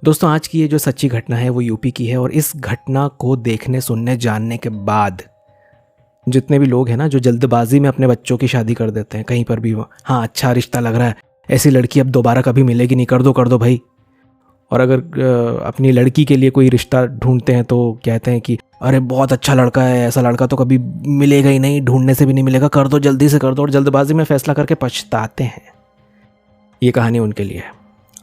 दोस्तों, आज की ये जो सच्ची घटना है वो यूपी की है। और इस घटना को देखने, सुनने, जानने के बाद जितने भी लोग हैं ना, जो जल्दबाजी में अपने बच्चों की शादी कर देते हैं कहीं पर भी, हाँ अच्छा रिश्ता लग रहा है, ऐसी लड़की अब दोबारा कभी मिलेगी नहीं, कर दो भाई। और अगर अपनी लड़की के लिए कोई रिश्ता ढूंढते हैं तो कहते हैं कि अरे बहुत अच्छा लड़का है, ऐसा लड़का तो कभी मिलेगा ही नहीं, ढूंढने से भी नहीं मिलेगा, कर दो, जल्दी से कर दो। और जल्दबाजी में फैसला करके पछताते हैं। ये कहानी उनके लिए है।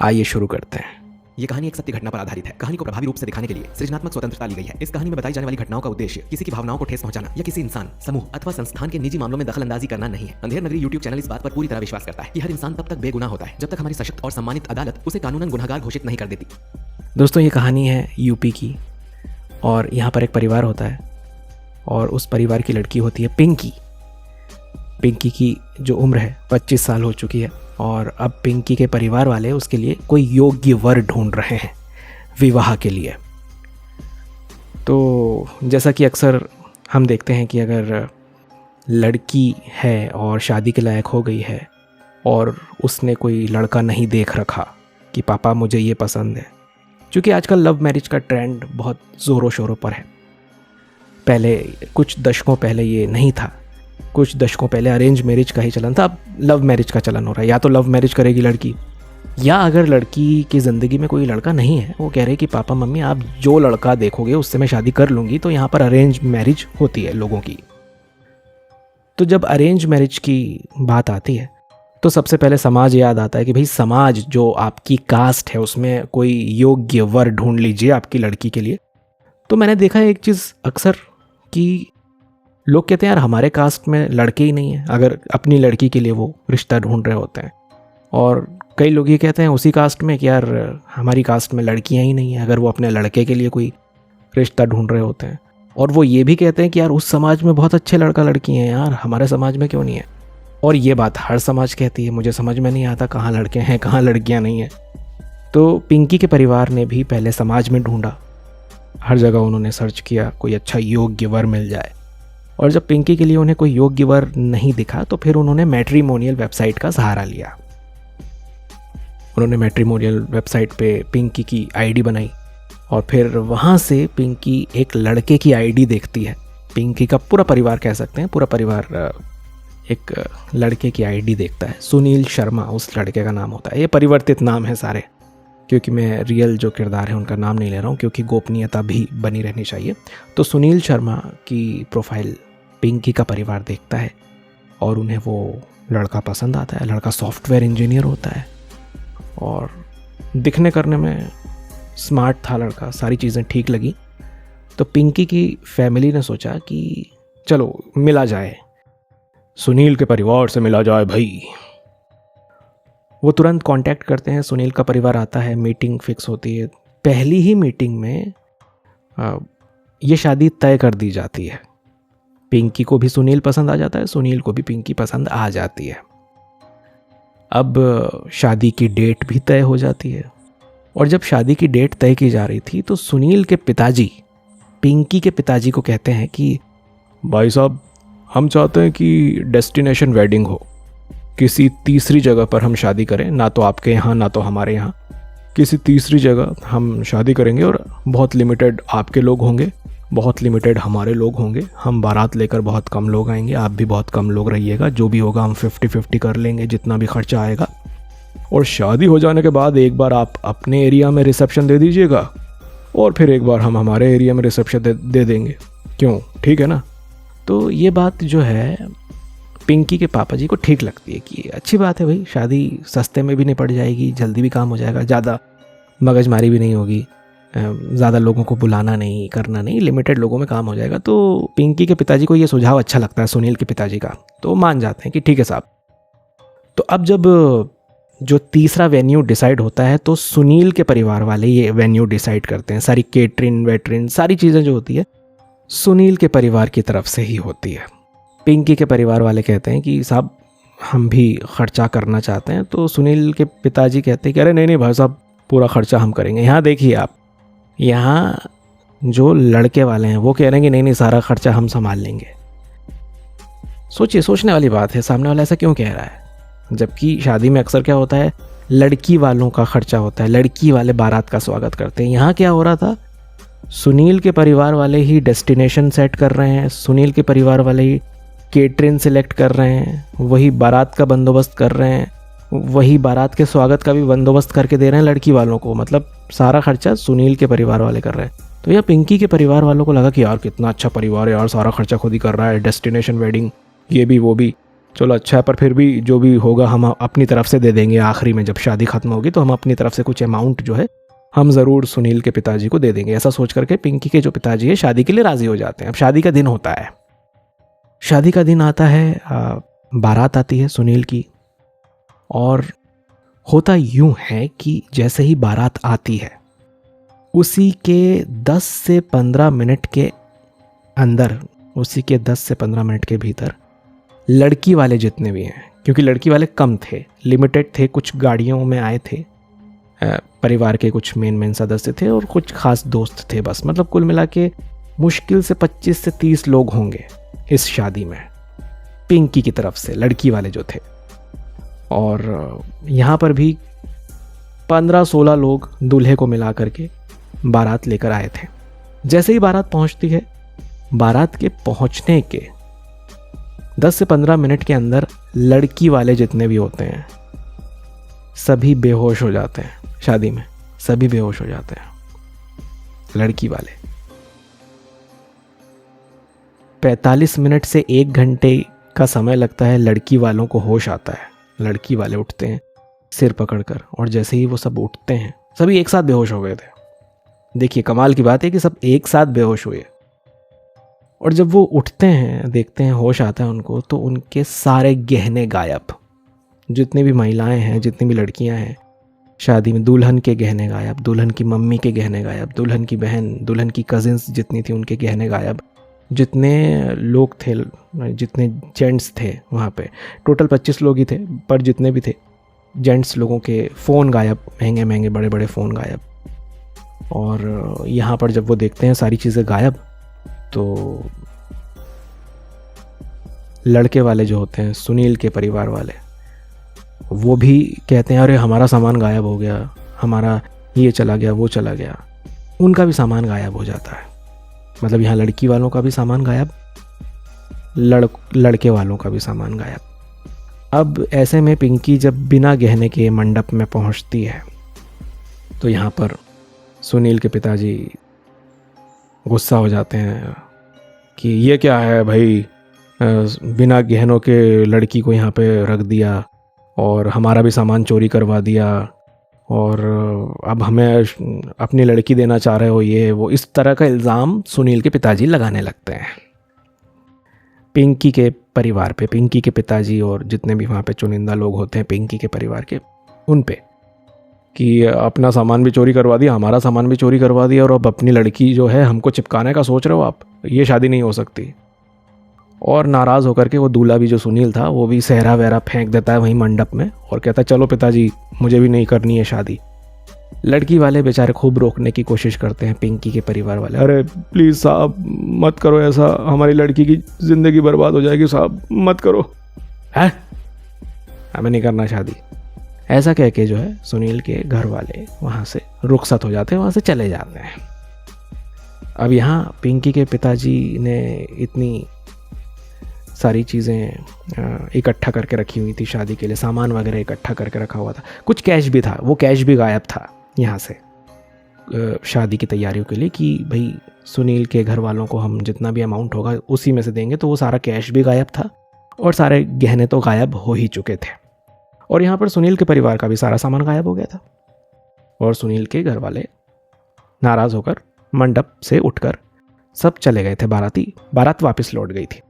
आइए शुरू करते हैं। ये कहानी एक सत्य घटना पर आधारित है। कहानी को प्रभावी रूप से दिखाने के लिए सृजनात्मक स्वतंत्रता ली गई है। इस कहानी में बताई जाने वाली घटनाओं का उद्देश्य किसी की भावनाओं को ठेस पहुंचाना या किसी इंसान, समूह अथवा संस्थान के निजी मामलों में दखलंदाजी करना नहीं है। अंधेर नगरी यूट्यूब चैनल इस बात पर पूरी तरह विश्वास करता है कि हर इंसान तब तक बेगुनाह होता है जब तक हमारी सशक्त और सम्मानित अदालत उसे कानूनन गुनहगार घोषित नहीं कर देती। दोस्तों, ये कहानी है यूपी की। और यहाँ पर एक परिवार होता है और उस परिवार की लड़की होती है पिंकी। पिंकी की जो उम्र है 25 साल हो चुकी है। और अब पिंकी के परिवार वाले उसके लिए कोई योग्य वर ढूंढ रहे हैं विवाह के लिए। तो जैसा कि अक्सर हम देखते हैं कि अगर लड़की है और शादी के लायक हो गई है और उसने कोई लड़का नहीं देख रखा कि पापा मुझे ये पसंद है, क्योंकि आजकल लव मैरिज का ट्रेंड बहुत ज़ोरों शोरों पर है। पहले कुछ दशकों पहले ये नहीं था, कुछ दशकों पहले अरेंज मैरिज का ही चलन था। अब लव मैरिज का चलन हो रहा है। या तो लव मैरिज करेगी लड़की, या अगर लड़की की ज़िंदगी में कोई लड़का नहीं है, वो कह रहे कि पापा मम्मी आप जो लड़का देखोगे उससे मैं शादी कर लूँगी, तो यहाँ पर अरेंज मैरिज होती है लोगों की। तो जब अरेंज मैरिज की बात आती है तो सबसे पहले समाज याद आता है कि भाई समाज, जो आपकी कास्ट है उसमें कोई योग्य वर ढूंढ लीजिए आपकी लड़की के लिए। तो मैंने देखा है एक चीज़ अक्सर कि लोग कहते हैं यार हमारे कास्ट में लड़के ही नहीं हैं, अगर अपनी लड़की के लिए वो रिश्ता ढूंढ रहे होते हैं। और कई लोग ये कहते हैं उसी कास्ट में कि यार हमारी कास्ट में लड़कियां ही नहीं हैं, अगर वो अपने लड़के के लिए कोई रिश्ता ढूंढ रहे होते हैं। और वो ये भी कहते हैं कि यार उस समाज में बहुत अच्छे लड़का लड़की हैं यार, हमारे समाज में क्यों नहीं है। और ये बात हर समाज कहती है। मुझे समझ में नहीं आता कहाँ लड़के हैं कहाँ लड़कियाँ नहीं हैं। तो पिंकी के परिवार ने भी पहले समाज में ढूंढा, हर जगह उन्होंने सर्च किया कोई अच्छा योग्य वर मिल जाए। और जब पिंकी के लिए उन्हें कोई योग्य वर नहीं दिखा तो फिर उन्होंने मैट्रिमोनियल वेबसाइट का सहारा लिया। उन्होंने मैट्रिमोनियल वेबसाइट पे पिंकी की आईडी बनाई और फिर वहाँ से पिंकी एक लड़के की आईडी देखती है। पिंकी का पूरा परिवार कह सकते हैं, पूरा परिवार एक लड़के की आईडी देखता है। सुनील शर्मा उस लड़के का नाम होता है। ये परिवर्तित नाम है सारे, क्योंकि मैं रियल जो किरदार है उनका नाम नहीं ले रहा हूँ, क्योंकि गोपनीयता भी बनी रहनी चाहिए। तो सुनील शर्मा की प्रोफाइल पिंकी का परिवार देखता है और उन्हें वो लड़का पसंद आता है। लड़का सॉफ्टवेयर इंजीनियर होता है और दिखने करने में स्मार्ट था लड़का, सारी चीज़ें ठीक लगी। तो पिंकी की फैमिली ने सोचा कि चलो मिला जाए, सुनील के परिवार से मिला जाए भाई। वो तुरंत कांटेक्ट करते हैं, सुनील का परिवार आता है, मीटिंग फिक्स होती है। पहली ही मीटिंग में ये शादी तय कर दी जाती है। पिंकी को भी सुनील पसंद आ जाता है, सुनील को भी पिंकी पसंद आ जाती है। अब शादी की डेट भी तय हो जाती है। और जब शादी की डेट तय की जा रही थी तो सुनील के पिताजी पिंकी के पिताजी को कहते हैं कि भाई साहब, हम चाहते हैं कि डेस्टिनेशन वेडिंग हो, किसी तीसरी जगह पर हम शादी करें, ना तो आपके यहाँ ना तो हमारे यहाँ, किसी तीसरी जगह हम शादी करेंगे। और बहुत लिमिटेड आपके लोग होंगे, बहुत लिमिटेड हमारे लोग होंगे। हम बारात लेकर बहुत कम लोग आएंगे, आप भी बहुत कम लोग रहिएगा। जो भी होगा हम 50-50 कर लेंगे, जितना भी खर्चा आएगा। और शादी हो जाने के बाद एक बार आप अपने एरिया में रिसेप्शन दे दीजिएगा और फिर एक बार हम हमारे एरिया में रिसेप्शन दे देंगे। क्यों, ठीक है ना? तो ये बात जो है पिंकी के पापा जी को ठीक लगती है कि अच्छी बात है भाई, शादी सस्ते में भी निपट जाएगी, जल्दी भी काम हो जाएगा, ज़्यादा मगजमारी भी नहीं होगी, ज़्यादा लोगों को बुलाना नहीं, करना नहीं, लिमिटेड लोगों में काम हो जाएगा। तो पिंकी के पिताजी को ये सुझाव अच्छा लगता है सुनील के पिताजी का, तो मान जाते हैं कि ठीक है साहब। तो अब जब जो तीसरा वेन्यू डिसाइड होता है तो सुनील के परिवार वाले ये वेन्यू डिसाइड करते हैं। सारी केटरिंग वेटरिंग सारी चीज़ें जो होती है सुनील के परिवार की तरफ से ही होती है। पिंकी के परिवार वाले कहते हैं कि साहब हम भी खर्चा करना चाहते हैं। तो सुनील के पिताजी कहते हैं कि अरे नहीं भाई साहब, पूरा खर्चा हम करेंगे। यहाँ देखिए आप, यहाँ जो लड़के वाले हैं वो कह रहे हैं कि नहीं सारा खर्चा हम संभाल लेंगे। सोचिए, सोचने वाली बात है, सामने वाला ऐसा क्यों कह रहा है? जबकि शादी में अक्सर क्या होता है, लड़की वालों का खर्चा होता है, लड़की वाले बारात का स्वागत करते हैं। यहाँ क्या हो रहा था, सुनील के परिवार वाले ही डेस्टिनेशन सेट कर रहे हैं, सुनील के परिवार वाले ही केटरिंग सेलेक्ट कर रहे हैं, वही बारात का बंदोबस्त कर रहे हैं, वही बारात के स्वागत का भी बंदोबस्त करके दे रहे हैं लड़की वालों को। मतलब सारा खर्चा सुनील के परिवार वाले कर रहे हैं। तो यह पिंकी के परिवार वालों को लगा कि यार कितना अच्छा परिवार है यार, सारा खर्चा खुद ही कर रहा है, डेस्टिनेशन वेडिंग ये भी वो भी, चलो अच्छा है, पर फिर भी जो भी होगा हम अपनी तरफ से दे देंगे। आखिरी में जब शादी खत्म होगी तो हम अपनी तरफ से कुछ अमाउंट जो है हम ज़रूर सुनील के पिताजी को दे देंगे। ऐसा सोच करके पिंकी के जो पिताजी है शादी के लिए राज़ी हो जाते हैं। अब शादी का दिन होता है, शादी का दिन आता है, बारात आती है सुनील की। और होता यूं है कि जैसे ही बारात आती है उसी के 10 से 15 मिनट के अंदर, उसी के 10 से 15 मिनट के भीतर लड़की वाले जितने भी हैं, क्योंकि लड़की वाले कम थे, लिमिटेड थे, कुछ गाड़ियों में आए थे, परिवार के कुछ मेन सदस्य थे और कुछ खास दोस्त थे बस। मतलब कुल मिला के मुश्किल से 25 से 30 लोग होंगे इस शादी में, पिंकी की तरफ से लड़की वाले जो थे। और यहाँ पर भी 15-16 लोग दूल्हे को मिला करके बारात लेकर आए थे। जैसे ही बारात पहुँचती है, बारात के पहुँचने के 10 से 15 मिनट के अंदर लड़की वाले जितने भी होते हैं सभी बेहोश हो जाते हैं। शादी में सभी बेहोश हो जाते हैं लड़की वाले। 45 मिनट से 1 घंटे का समय लगता है लड़की वालों को होश आता है। लड़की वाले उठते हैं सिर पकड़कर, और जैसे ही वो सब उठते हैं, सभी एक साथ बेहोश हो गए थे। देखिए कमाल की बात है कि सब एक साथ बेहोश हुए, और जब वो उठते हैं, देखते हैं, होश आता है उनको, तो उनके सारे गहने गायब। जितनी भी महिलाएं हैं, जितनी भी लड़कियां हैं शादी में, दुल्हन के गहने गायब, दुल्हन की मम्मी के गहने गायब, दुल्हन की बहन, दुल्हन की कजिन्स जितनी थी उनके गहने गायब। जितने लोग थे, जितने जेंट्स थे वहाँ पे, टोटल 25 लोग ही थे, पर जितने भी थे जेंट्स लोगों के फ़ोन गायब, महंगे महंगे बड़े बड़े फ़ोन गायब। और यहाँ पर जब वो देखते हैं सारी चीज़ें गायब, तो लड़के वाले जो होते हैं, सुनील के परिवार वाले, वो भी कहते हैं अरे हमारा सामान गायब हो गया, हमारा ये चला गया, वो चला गया। उनका भी सामान गायब हो जाता है। मतलब यहाँ लड़की वालों का भी सामान गायब, लड़के वालों का भी सामान गायब। अब ऐसे में पिंकी जब बिना गहने के मंडप में पहुँचती है तो यहाँ पर सुनील के पिताजी गुस्सा हो जाते हैं कि ये क्या है भाई, बिना गहनों के लड़की को यहाँ पे रख दिया और हमारा भी सामान चोरी करवा दिया, और अब हमें अपनी लड़की देना चाह रहे हो, ये वो, इस तरह का इल्ज़ाम सुनील के पिताजी लगाने लगते हैं पिंकी के परिवार पे, पिंकी के पिताजी और जितने भी वहाँ पे चुनिंदा लोग होते हैं पिंकी के परिवार के, उन पे, कि अपना सामान भी चोरी करवा दिया, हमारा सामान भी चोरी करवा दिया, और अब अपनी लड़की जो है हमको चिपकाने का सोच रहे हो आप, ये शादी नहीं हो सकती। और नाराज़ होकर के वो दूल्हा भी जो सुनील था वो भी सहरा वहरा फेंक देता है वहीं मंडप में और कहता है चलो पिताजी मुझे भी नहीं करनी है शादी। लड़की वाले बेचारे खूब रोकने की कोशिश करते हैं, पिंकी के परिवार वाले, अरे प्लीज़ साहब मत करो ऐसा, हमारी लड़की की ज़िंदगी बर्बाद हो जाएगी साहब, मत करो, है हमें नहीं करना शादी। ऐसा कह के जो है सुनील के घर वाले वहाँ से रुखसत हो जाते हैं, वहाँ से चले जाते हैं। अब यहाँ पिंकी के पिताजी ने इतनी सारी चीज़ें इकट्ठा करके रखी हुई थी शादी के लिए, सामान वगैरह इकट्ठा करके रखा हुआ था, कुछ कैश भी था, वो कैश भी गायब था यहाँ से शादी की तैयारियों के लिए, कि भाई सुनील के घर वालों को हम जितना भी अमाउंट होगा उसी में से देंगे। तो वो सारा कैश भी गायब था और सारे गहने तो गायब हो ही चुके थे। और यहाँ पर सुनील के परिवार का भी सारा सामान गायब हो गया था और सुनील के घर वाले नाराज़ होकर मंडप से उठकर सब चले गए थे। बारात वापस लौट गई थी।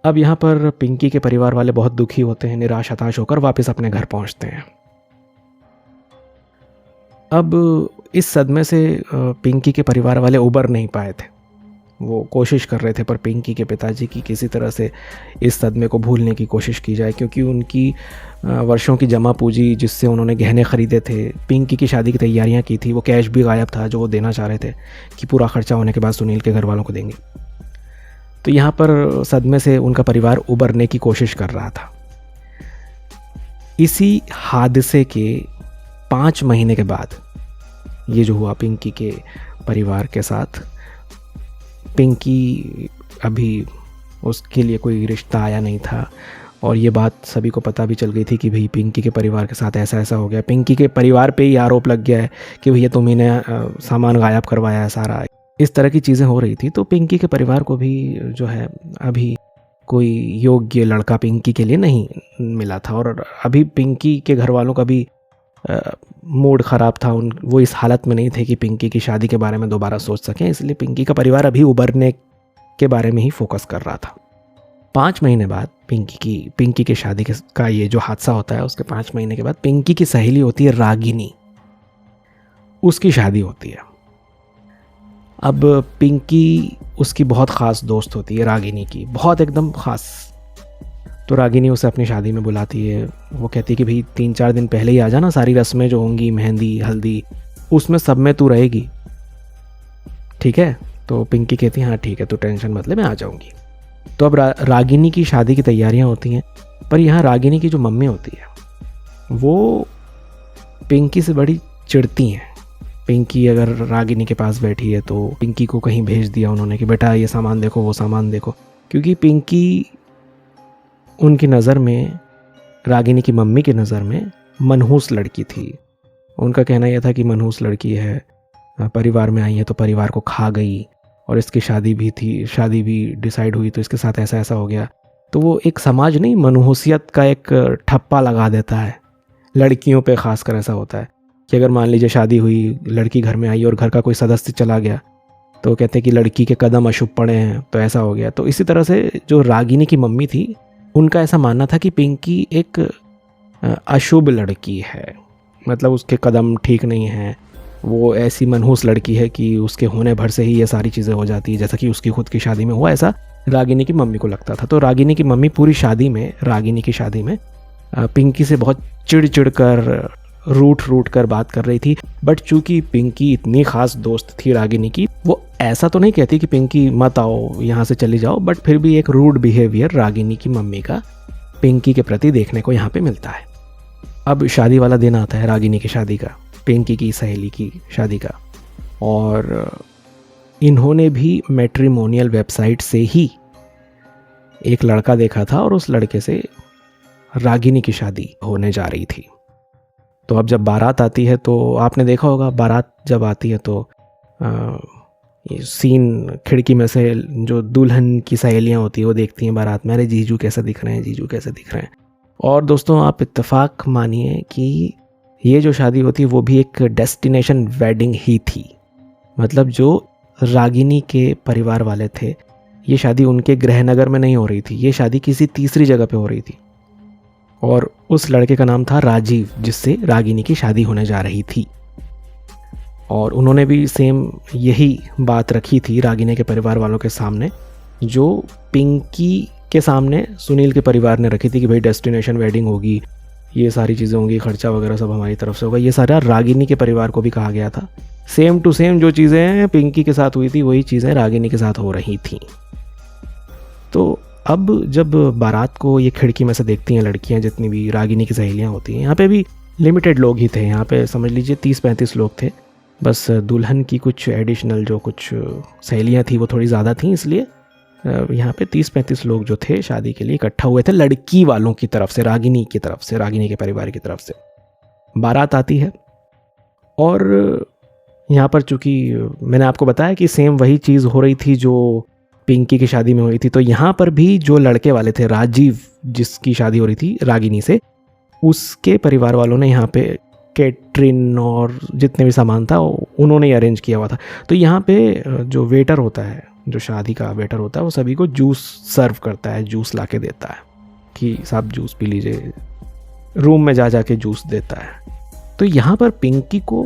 अब यहाँ पर पिंकी के परिवार वाले बहुत दुखी होते हैं, निराश हताश होकर वापस अपने घर पहुँचते हैं। अब इस सदमे से पिंकी के परिवार वाले उबर नहीं पाए थे। वो कोशिश कर रहे थे पर पिंकी के पिताजी की किसी तरह से इस सदमे को भूलने की कोशिश की जाए, क्योंकि उनकी वर्षों की जमा पूंजी जिससे उन्होंने गहने ख़रीदे थे, पिंकी की शादी की तैयारियां की थी, वो कैश भी गायब था जो वो देना चाह रहे थे कि पूरा खर्चा होने के बाद सुनील के घर वालों को देंगे। तो यहाँ पर सदमे से उनका परिवार उबरने की कोशिश कर रहा था। इसी हादसे के 5 महीने के बाद ये जो हुआ पिंकी के परिवार के साथ। पिंकी अभी उसके लिए कोई रिश्ता आया नहीं था और ये बात सभी को पता भी चल गई थी कि भाई पिंकी के परिवार के साथ ऐसा ऐसा हो गया। पिंकी के परिवार पे ही आरोप लग गया है कि भैया तुम्ही ने सामान गायब करवाया है सारा, इस तरह की चीज़ें हो रही थी। तो पिंकी के परिवार को भी जो है अभी कोई योग्य लड़का पिंकी के लिए नहीं मिला था और अभी पिंकी के घर वालों का भी मूड ख़राब था। वो इस हालत में नहीं थे कि पिंकी की शादी के बारे में दोबारा सोच सकें, इसलिए पिंकी का परिवार अभी उबरने के बारे में ही फोकस कर रहा था। 5 महीने बाद पिंकी की शादी का ये जो हादसा होता है, उसके 5 महीने के बाद पिंकी की सहेली होती है रागिनी, उसकी शादी होती है। अब पिंकी उसकी बहुत ख़ास दोस्त होती है रागिनी की, बहुत एकदम ख़ास। तो रागिनी उसे अपनी शादी में बुलाती है। वो कहती है कि भाई 3-4 दिन पहले ही आ जाना, सारी रस्में जो होंगी, मेहंदी हल्दी, उसमें सब में तू रहेगी, ठीक है। तो पिंकी कहती है हाँ ठीक है, तो टेंशन मत ले, मैं आ जाऊंगी। तो अब रागिनी की शादी की तैयारियां होती हैं, पर यहाँ रागिनी की जो मम्मी होती है वो पिंकी से बड़ी चिढ़ती हैं। पिंकी अगर रागिनी के पास बैठी है तो पिंकी को कहीं भेज दिया उन्होंने कि बेटा ये सामान देखो, वो सामान देखो, क्योंकि पिंकी उनकी नज़र में, रागिनी की मम्मी की नज़र में मनहूस लड़की थी। उनका कहना यह था कि मनहूस लड़की है, परिवार में आई है तो परिवार को खा गई, और इसकी शादी भी थी, शादी भी डिसाइड हुई तो इसके साथ ऐसा ऐसा हो गया। तो वो एक समाज नहीं, मनहूसियत का एक ठप्पा लगा देता है लड़कियों पे, ख़ासकर ऐसा होता है कि अगर मान लीजिए शादी हुई, लड़की घर में आई और घर का कोई सदस्य चला गया तो कहते हैं कि लड़की के कदम अशुभ पड़े हैं, तो ऐसा हो गया। तो इसी तरह से जो रागिनी की मम्मी थी, उनका ऐसा मानना था कि पिंकी एक अशुभ लड़की है, मतलब उसके कदम ठीक नहीं हैं, वो ऐसी मनहूस लड़की है कि उसके होने भर से ही ये सारी चीज़ें हो जाती है, जैसा कि उसकी खुद की शादी में हुआ, ऐसा रागिनी की मम्मी को लगता था। तो रागिनी की मम्मी पूरी शादी में, रागिनी की शादी में पिंकी से बहुत चिढ़ कर, रूठ कर बात कर रही थी। बट चूंकि पिंकी इतनी ख़ास दोस्त थी रागिनी की, वो ऐसा तो नहीं कहती कि पिंकी मत आओ, यहाँ से चली जाओ, बट फिर भी एक रूड बिहेवियर रागिनी की मम्मी का पिंकी के प्रति देखने को यहाँ पे मिलता है। अब शादी वाला दिन आता है, रागिनी की शादी का, पिंकी की सहेली की शादी का, और इन्होंने भी मैट्रिमोनियल वेबसाइट से ही एक लड़का देखा था और उस लड़के से रागिनी की शादी होने जा रही थी। तो अब जब बारात आती है, तो आपने देखा होगा बारात जब आती है तो ये सीन, खिड़की में से जो दुल्हन की सहेलियाँ होती है वो देखती हैं बारात में, अरे जीजू कैसे दिख रहे हैं, जीजू कैसे दिख रहे हैं। और दोस्तों आप इत्तेफाक मानिए कि ये जो शादी होती है वो भी एक डेस्टिनेशन वेडिंग ही थी। मतलब जो रागिनी के परिवार वाले थे, ये शादी उनके गृहनगर में नहीं हो रही थी, ये शादी किसी तीसरी जगह पे हो रही थी, और उस लड़के का नाम था राजीव, जिससे रागिनी की शादी होने जा रही थी। और उन्होंने भी सेम यही बात रखी थी रागिनी के परिवार वालों के सामने, जो पिंकी के सामने सुनील के परिवार ने रखी थी कि भाई डेस्टिनेशन वेडिंग होगी, ये सारी चीज़ें होंगी, खर्चा वगैरह सब हमारी तरफ से होगा। ये सारा रागिनी के परिवार को भी कहा गया था। सेम टू सेम जो चीज़ें पिंकी के साथ हुई थी वही चीज़ें रागिनी के साथ हो रही थी। तो अब जब बारात को ये खिड़की में से देखती हैं लड़कियां, जितनी भी रागिनी की सहेलियां होती हैं, यहाँ पे भी लिमिटेड लोग ही थे, यहाँ पे समझ लीजिए 30-35 लोग थे, बस दुल्हन की कुछ एडिशनल जो कुछ सहेलियां थी वो थोड़ी ज़्यादा थी, इसलिए यहाँ पे 30-35 लोग जो थे शादी के लिए इकट्ठा हुए थे, लड़की वालों की तरफ से, रागिनी की तरफ से, रागिनी के परिवार की तरफ से। बारात आती है और यहाँ पर चूँकि मैंने आपको बताया कि सेम वही चीज़ हो रही थी जो पिंकी की शादी में हुई थी, तो यहाँ पर भी जो लड़के वाले थे, राजीव जिसकी शादी हो रही थी रागिनी से, उसके परिवार वालों ने यहाँ पे कैटरिंग और जितने भी सामान था उन्होंने ही अरेंज किया हुआ था। तो यहाँ पे जो वेटर होता है, जो शादी का वेटर होता है, वो सभी को जूस सर्व करता है, जूस ला के देता है कि साहब जूस पी लीजिए, रूम में जा के जूस देता है। तो यहाँ पर पिंकी को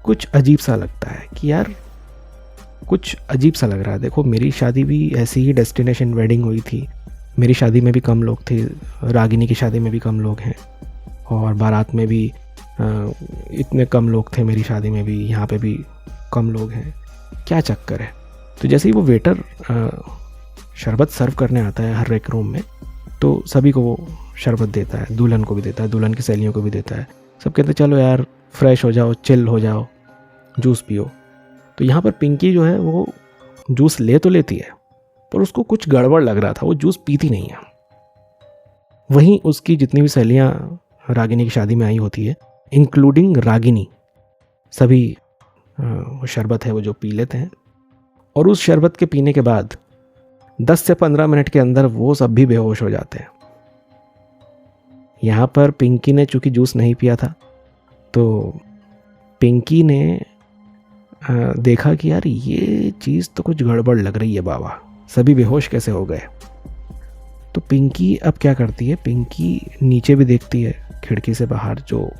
कुछ अजीब सा लगता है कि यार कुछ अजीब सा लग रहा है। देखो मेरी शादी भी ऐसी ही डेस्टिनेशन वेडिंग हुई थी, मेरी शादी में भी कम लोग थे, रागिनी की शादी में भी कम लोग हैं, और बारात में भी इतने कम लोग थे, मेरी शादी में भी, यहाँ पे भी कम लोग हैं, क्या चक्कर है। तो जैसे ही वो वेटर शरबत सर्व करने आता है हर एक रूम में, तो सभी को वो शरबत देता है, दुल्हन को भी देता है, दुल्हन की सहेलियों को भी देता है, सब कहते चलो यार फ्रेश हो जाओ, चिल हो जाओ, जूस पियो। तो यहाँ पर पिंकी जो है वो जूस ले तो लेती है, पर उसको कुछ गड़बड़ लग रहा था, वो जूस पीती नहीं है। वहीं उसकी जितनी भी सहेलियाँ रागिनी की शादी में आई होती है, इंक्लूडिंग रागिनी, सभी वो शरबत है वो जो पी लेते हैं, और उस शरबत के पीने के बाद 10 से 15 मिनट के अंदर वो सब भी बेहोश हो जाते हैं। यहाँ पर पिंकी ने चूंकि जूस नहीं पिया था, तो पिंकी ने देखा कि यार ये चीज़ तो कुछ गड़बड़ लग रही है बाबा, सभी बेहोश कैसे हो गए। तो पिंकी अब क्या करती है, पिंकी नीचे भी देखती है खिड़की से बाहर, जो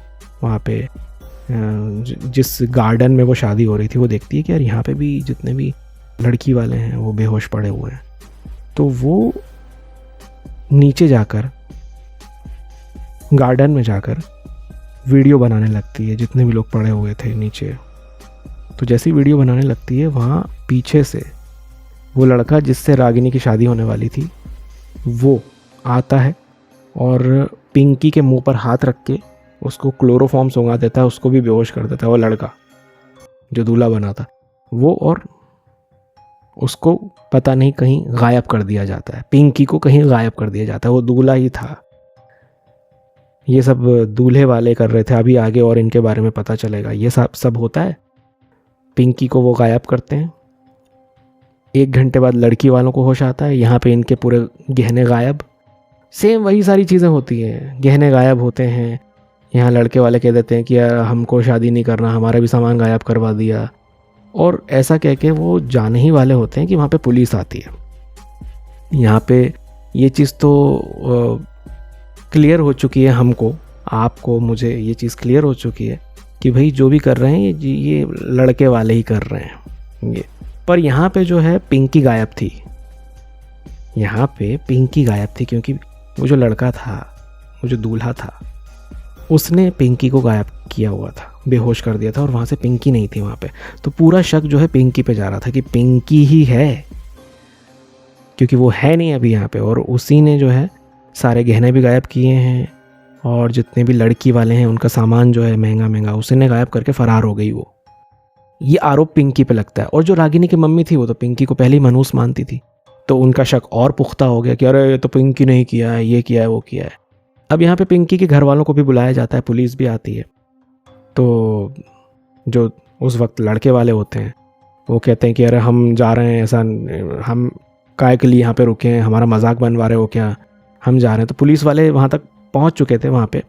वहाँ पे जिस गार्डन में वो शादी हो रही थी, वो देखती है कि यार यहाँ पे भी जितने भी लड़की वाले हैं वो बेहोश पड़े हुए हैं। तो वो नीचे जाकर, गार्डन में जाकर वीडियो बनाने लगती है, जितने भी लोग पड़े हुए थे नीचे। तो जैसी वीडियो बनाने लगती है, वहाँ पीछे से वो लड़का जिससे रागिनी की शादी होने वाली थी वो आता है और पिंकी के मुंह पर हाथ रख के उसको क्लोरोफॉर्म सुंघा देता है, उसको भी बेहोश कर देता है। वो लड़का जो दूल्हा बना था वो, और उसको पता नहीं कहीं गायब कर दिया जाता है, पिंकी को कहीं गायब कर दिया जाता है। वो दूल्हा ही था। ये सब दूल्हे वाले कर रहे थे, अभी आगे और इनके बारे में पता चलेगा। ये सब होता है। पिंकी को वो गायब करते हैं। 1 घंटे बाद लड़की वालों को होश आता है, यहाँ पे इनके पूरे गहने गायब। सेम वही सारी चीज़ें होती हैं, गहने गायब होते हैं। यहाँ लड़के वाले कह देते हैं कि यार हमको शादी नहीं करना, हमारा भी सामान गायब करवा दिया, और ऐसा कह के वो जाने ही वाले होते हैं कि वहाँ पे पुलिस आती है। यहाँ पे ये चीज़ तो क्लियर हो चुकी है हमको, आपको, मुझे ये चीज़ क्लियर हो चुकी है कि भाई जो भी कर रहे हैं ये लड़के वाले ही कर रहे हैं ये। पर यहाँ पे जो है पिंकी गायब थी, यहाँ पे पिंकी गायब थी, क्योंकि वो जो लड़का था, वो जो दूल्हा था, उसने पिंकी को गायब किया हुआ था, बेहोश कर दिया था, और वहाँ से पिंकी नहीं थी वहाँ पे। तो पूरा शक जो है पिंकी पे जा रहा था कि पिंकी ही है, क्योंकि वो है नहीं अभी यहाँ पे, और उसी ने जो है सारे गहने भी गायब किए हैं, और जितने भी लड़की वाले हैं उनका सामान जो है महंगा महंगा उसी ने गायब करके फ़रार हो गई वो। ये आरोप पिंकी पे लगता है। और जो रागिनी की मम्मी थी वो तो पिंकी को पहले ही मनहूस मानती थी, तो उनका शक और पुख्ता हो गया कि अरे ये तो पिंकी ने ही किया है, ये किया है, वो किया है। अब यहाँ पे पिंकी के घर वालों को भी बुलाया जाता है, पुलिस भी आती है। तो जो उस वक्त लड़के वाले होते हैं वो कहते हैं कि अरे हम जा रहे हैं, ऐसा हम काय के लिए यहाँ पे रुके हैं, हमारा मजाक बनवा रहे हो क्या, हम जा रहे हैं। तो पुलिस वाले वहाँ तक पहुँच चुके थे। वहाँ पे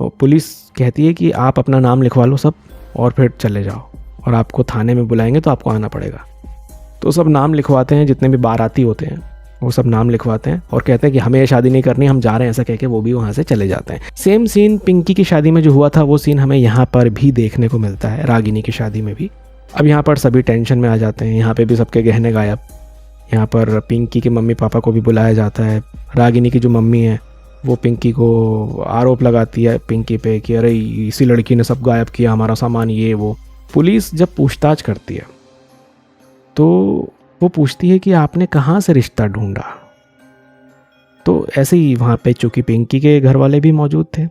पुलिस कहती है कि आप अपना नाम लिखवा लो सब और फिर चले जाओ, और आपको थाने में बुलाएंगे तो आपको आना पड़ेगा। तो सब नाम लिखवाते हैं, जितने भी बाराती होते हैं वो सब नाम लिखवाते हैं और कहते हैं कि हमें ये शादी नहीं करनी, हम जा रहे हैं, ऐसा कह के वो भी वहाँ से चले जाते हैं। सेम सीन पिंकी की शादी में जो हुआ था वो सीन हमें यहाँ पर भी देखने को मिलता है, रागिनी की शादी में भी। अब यहाँ पर सभी टेंशन में आ जाते हैं, यहाँ पे भी सबके गहने गायब। यहाँ पर पिंकी के मम्मी पापा को भी बुलाया जाता है। रागिनी की जो मम्मी है वो पिंकी को आरोप लगाती है पिंकी पे कि अरे इसी लड़की ने सब गायब किया, हमारा सामान, ये वो। पुलिस जब पूछताछ करती है तो वो पूछती है कि आपने कहाँ से रिश्ता ढूंढा। तो ऐसे ही वहाँ पे चूँकि पिंकी के घर वाले भी मौजूद थे,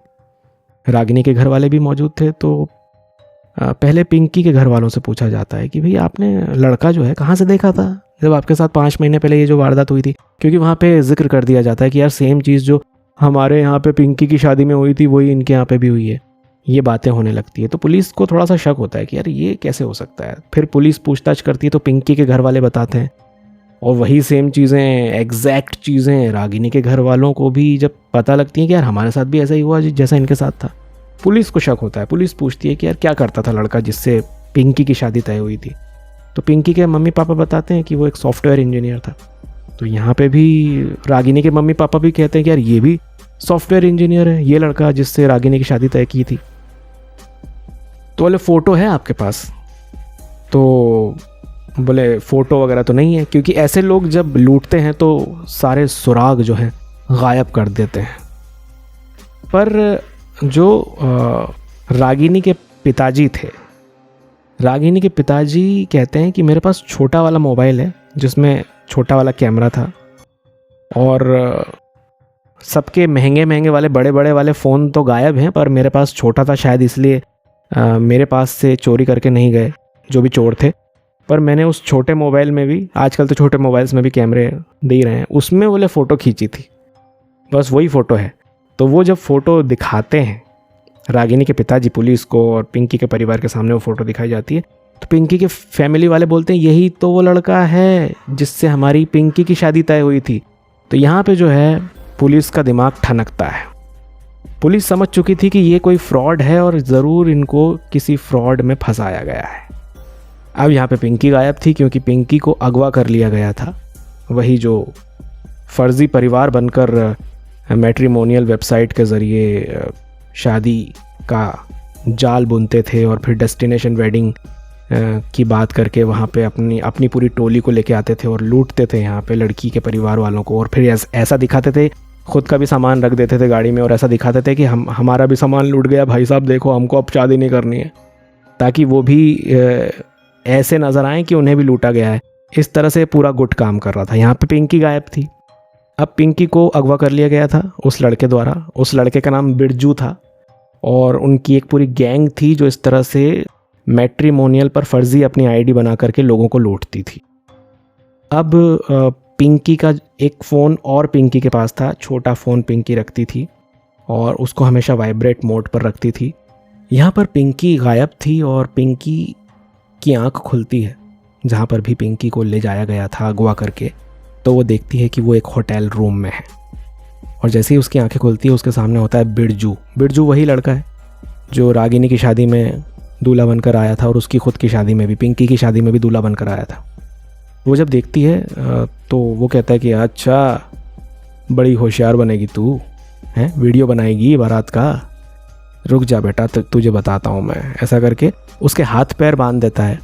रागिनी के घर वाले भी मौजूद थे, तो पहले पिंकी के घर वालों से पूछा जाता है कि भाई आपने लड़का जो है कहाँ से देखा था जब आपके साथ 5 महीने पहले ये जो वारदात हुई थी। क्योंकि वहाँ पे जिक्र कर दिया जाता है कि यार सेम चीज़ जो हमारे यहाँ पे पिंकी की शादी में हुई थी वही इनके यहाँ पे भी हुई है। ये बातें होने लगती है तो पुलिस को थोड़ा सा शक होता है कि यार ये कैसे हो सकता है। फिर पुलिस पूछताछ करती है तो पिंकी के घर वाले बताते हैं, और वही सेम चीज़ें, एग्जैक्ट चीज़ें रागिनी के घर वालों को भी जब पता लगती हैं कि यार हमारे साथ भी ऐसा ही हुआ जैसा इनके साथ था। पुलिस को शक होता है। पुलिस पूछती है कि यार क्या करता था लड़का जिससे पिंकी की शादी तय हुई थी। तो पिंकी के मम्मी पापा बताते हैं कि वो एक सॉफ्टवेयर इंजीनियर था। तो यहाँ पे भी रागिनी के मम्मी पापा भी कहते हैं कि यार ये भी सॉफ्टवेयर इंजीनियर है, ये लड़का जिससे रागिनी की शादी तय की थी। तो बोले फ़ोटो है आपके पास? तो बोले फ़ोटो वगैरह तो नहीं है, क्योंकि ऐसे लोग जब लूटते हैं तो सारे सुराग जो हैं गायब कर देते हैं। पर जो रागिनी के पिताजी थे, रागिनी के पिताजी कहते हैं कि मेरे पास छोटा वाला मोबाइल है जिसमें छोटा वाला कैमरा था, और सबके महंगे महंगे वाले बड़े बड़े वाले फ़ोन तो गायब हैं, पर मेरे पास छोटा था, शायद इसलिए मेरे पास से चोरी करके नहीं गए जो भी चोर थे। पर मैंने उस छोटे मोबाइल में भी, आजकल तो छोटे मोबाइल्स में भी कैमरे दे ही रहे हैं, उसमें बोले फ़ोटो खींची थी, बस वही फ़ोटो है। तो वो जब फ़ोटो दिखाते हैं रागिनी के पिताजी पुलिस को और पिंकी के परिवार के सामने वो फ़ोटो दिखाई जाती है, तो पिंकी के फैमिली वाले बोलते हैं यही तो वो लड़का है जिससे हमारी पिंकी की शादी तय हुई थी। तो यहाँ पे जो है पुलिस का दिमाग ठनकता है। पुलिस समझ चुकी थी कि ये कोई फ्रॉड है और ज़रूर इनको किसी फ्रॉड में फंसाया गया है। अब यहाँ पे पिंकी गायब थी, क्योंकि पिंकी को अगवा कर लिया गया था। वही जो फर्जी परिवार बनकर मैट्रिमोनियल वेबसाइट के ज़रिए शादी का जाल बुनते थे और फिर डेस्टिनेशन वेडिंग की बात करके वहाँ पे अपनी पूरी टोली को लेके आते थे और लूटते थे यहाँ पे लड़की के परिवार वालों को। और फिर ऐसा दिखाते थे, खुद का भी सामान रख देते थे गाड़ी में और ऐसा दिखाते थे कि हमारा भी सामान लूट गया भाई साहब, देखो हमको अब शादी नहीं करनी है, ताकि वो भी ऐसे नज़र आए कि उन्हें भी लूटा गया है। इस तरह से पूरा गुट काम कर रहा था। यहाँ पे पिंकी गायब थी। अब पिंकी को अगवा कर लिया गया था उस लड़के द्वारा। उस लड़के का नाम बिरजू था और उनकी एक पूरी गैंग थी जो इस तरह से मैट्रिमोनियल पर फर्जी अपनी आईडी बना करके लोगों को लूटती थी। अब पिंकी का एक फ़ोन और पिंकी के पास था, छोटा फ़ोन पिंकी रखती थी और उसको हमेशा वाइब्रेट मोड पर रखती थी। यहाँ पर पिंकी गायब थी और पिंकी की आंख खुलती है जहाँ पर भी पिंकी को ले जाया गया था अगवा करके। तो वो देखती है कि वो एक होटल रूम में है और जैसे ही उसकी आंखें खुलती है उसके सामने होता है बिरजू। बिरजू वही लड़का है जो रागिनी की शादी में दूल्हा बनकर आया था और उसकी खुद की शादी में भी, पिंकी की शादी में भी दूल्हा बनकर आया था। वो जब देखती है तो वो कहता है कि अच्छा बड़ी होशियार बनेगी तू, हैं वीडियो बनाएगी बारात का, रुक जा बेटा तुझे बताता हूँ मैं। ऐसा करके उसके हाथ पैर बांध देता है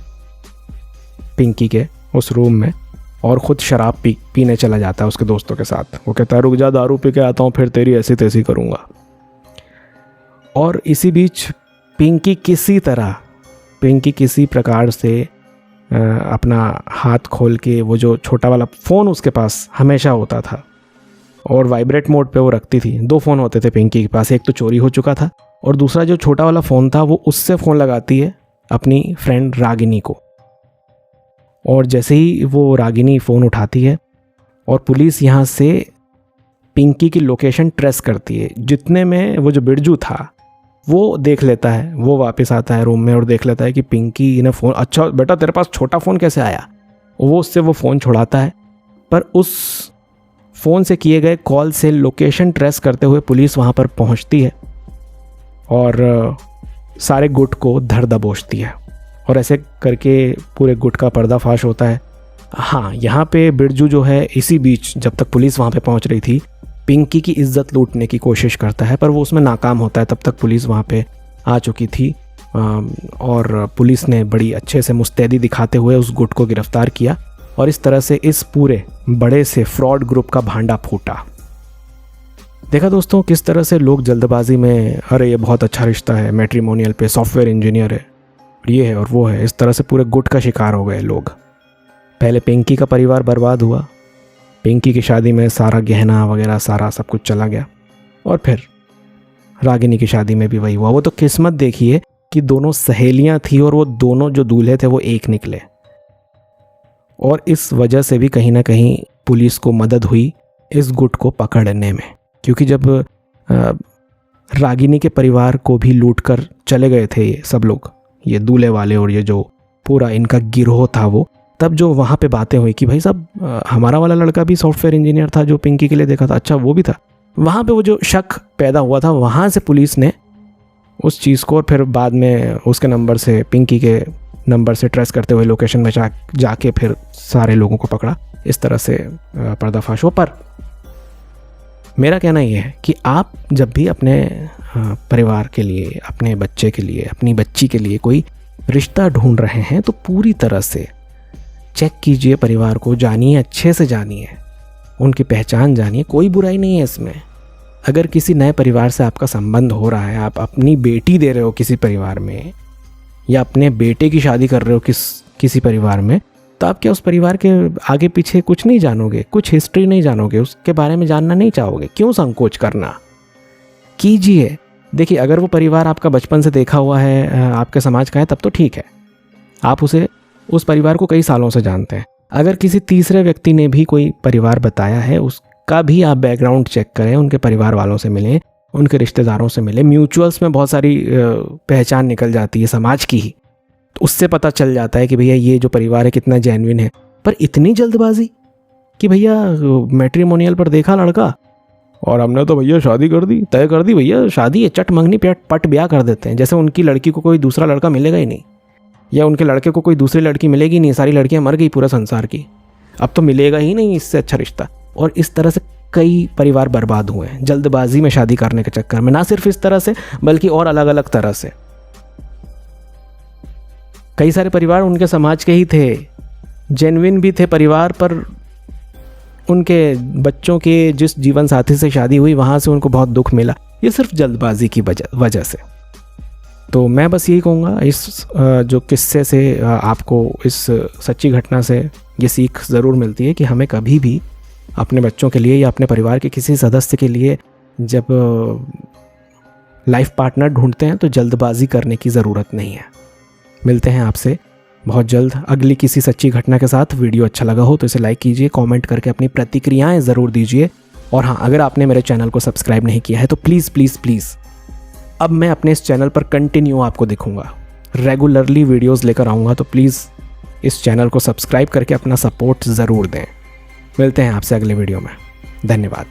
पिंकी के उस रूम में और ख़ुद शराब पीने चला जाता है उसके दोस्तों के साथ। वो कहता है रुक जा, दारू पी के आता हूँ, फिर तेरी ऐसी तैसी करूँगा। और इसी बीच पिंकी किसी प्रकार से अपना हाथ खोल के वो जो छोटा वाला फ़ोन उसके पास हमेशा होता था और वाइब्रेट मोड पे वो रखती थी। 2 फ़ोन होते थे पिंकी के पास, एक तो चोरी हो चुका था और दूसरा जो छोटा वाला फ़ोन था वो उससे फ़ोन लगाती है अपनी फ्रेंड रागिनी को। और जैसे ही वो रागिनी फ़ोन उठाती है और पुलिस यहाँ से पिंकी की लोकेशन ट्रेस करती है, जितने में वो जो बिरजू था वो देख लेता है। वो वापस आता है रूम में और देख लेता है कि पिंकी ने फ़ोन, अच्छा बेटा तेरे पास छोटा फ़ोन कैसे आया। वो उससे वो फ़ोन छुड़ाता है, पर उस फ़ोन से किए गए कॉल से लोकेशन ट्रेस करते हुए पुलिस वहाँ पर पहुँचती है और सारे गुट को धर दबोचती है और ऐसे करके पूरे गुट का पर्दाफाश होता है। हाँ, यहाँ पे बिरजू जो है इसी बीच जब तक पुलिस वहाँ पे पहुँच रही थी पिंकी की इज्जत लूटने की कोशिश करता है, पर वो उसमें नाकाम होता है। तब तक पुलिस वहाँ पे आ चुकी थी और पुलिस ने बड़ी अच्छे से मुस्तैदी दिखाते हुए उस गुट को गिरफ्तार किया और इस तरह से इस पूरे बड़े से फ्रॉड ग्रुप का भांडा फूटा। देखा दोस्तों किस तरह से लोग जल्दबाजी में, अरे ये बहुत अच्छा रिश्ता है, मैट्रिमोनियल पे सॉफ्टवेयर इंजीनियर है, ये है और वो है, इस तरह से पूरे गुट का शिकार हो गए लोग। पहले पिंकी का परिवार बर्बाद हुआ, पिंकी की शादी में सारा गहना वगैरह सारा सब कुछ चला गया और फिर रागिनी की शादी में भी वही हुआ। वो तो किस्मत देखिए कि दोनों सहेलियां थी और वो दोनों जो दूल्हे थे वो एक निकले और इस वजह से भी कहीं ना कहीं पुलिस को मदद हुई इस गुट को पकड़ने में, क्योंकि जब रागिनी के परिवार को भी लूट कर चले गए थे ये सब लोग, ये दूल्हे वाले और ये जो पूरा इनका गिरोह था, वो तब जो वहाँ पे बातें हुई कि भाई साहब हमारा वाला लड़का भी सॉफ्टवेयर इंजीनियर था जो पिंकी के लिए देखा था, अच्छा वो भी था, वहाँ पे वो जो शक पैदा हुआ था, वहाँ से पुलिस ने उस चीज़ को और फिर बाद में उसके नंबर से, पिंकी के नंबर से ट्रेस करते हुए लोकेशन में जाके फिर सारे लोगों को पकड़ा। इस तरह से पर्दाफाश हुआ। पर मेरा कहना ये है कि आप जब भी अपने परिवार के लिए, अपने बच्चे के लिए, अपनी बच्ची के लिए कोई रिश्ता ढूंढ रहे हैं तो पूरी तरह से चेक कीजिए परिवार को, जानिए, अच्छे से जानिए, उनकी पहचान जानिए, कोई बुराई नहीं है इसमें। अगर किसी नए परिवार से आपका संबंध हो रहा है, आप अपनी बेटी दे रहे हो किसी परिवार में या अपने बेटे की शादी कर रहे हो किसी परिवार में, तो आप क्या उस परिवार के आगे पीछे कुछ नहीं जानोगे, कुछ हिस्ट्री नहीं जानोगे, उसके बारे में जानना नहीं चाहोगे? क्यों संकोच करना? कीजिए। देखिए, अगर वो परिवार आपका बचपन से देखा हुआ है, आपके समाज का है, तब तो ठीक है, आप उस परिवार को कई सालों से जानते हैं। अगर किसी तीसरे व्यक्ति ने भी कोई परिवार बताया है, उसका भी आप बैकग्राउंड चेक करें, उनके परिवार वालों से मिलें, उनके रिश्तेदारों से मिलें। म्यूचुअल्स में बहुत सारी पहचान निकल जाती है समाज की ही, तो उससे पता चल जाता है कि भैया ये जो परिवार है कितना जेन्युइन है। पर इतनी जल्दबाजी कि भैया मैट्रिमोनियल पर देखा लड़का और हमने तो भैया शादी कर दी, तय कर दी, भैया शादी है, चट मंगनी पट ब्याह कर देते हैं, जैसे उनकी लड़की को कोई दूसरा लड़का मिलेगा ही नहीं, या उनके लड़के को कोई दूसरी लड़की मिलेगी नहीं, सारी लड़कियां मर गई पूरा संसार की, अब तो मिलेगा ही नहीं इससे अच्छा रिश्ता। और इस तरह से कई परिवार बर्बाद हुए हैं जल्दबाजी में शादी करने के चक्कर में। ना सिर्फ इस तरह से, बल्कि और अलग अलग तरह से। कई सारे परिवार उनके समाज के ही थे, जेन्युइन भी थे परिवार, पर उनके बच्चों के जिस जीवन साथी से शादी हुई वहाँ से उनको बहुत दुख मिला, ये सिर्फ जल्दबाजी की वजह से। तो मैं बस यही कहूँगा, इस जो किस्से से आपको, इस सच्ची घटना से ये सीख ज़रूर मिलती है कि हमें कभी भी अपने बच्चों के लिए या अपने परिवार के किसी सदस्य के लिए जब लाइफ पार्टनर ढूंढते हैं तो जल्दबाजी करने की ज़रूरत नहीं है। मिलते हैं आपसे बहुत जल्द अगली किसी सच्ची घटना के साथ। वीडियो अच्छा लगा हो तो इसे लाइक कीजिए, कमेंट करके अपनी प्रतिक्रियाएं ज़रूर दीजिए। और हाँ, अगर आपने मेरे चैनल को सब्सक्राइब नहीं किया है तो प्लीज़ प्लीज़ प्लीज़, अब मैं अपने इस चैनल पर कंटिन्यू आपको दिखूंगा, रेगुलरली वीडियोज़ लेकर आऊँगा, तो प्लीज़ इस चैनल को सब्सक्राइब करके अपना सपोर्ट ज़रूर दें। मिलते हैं आपसे अगले वीडियो में। धन्यवाद।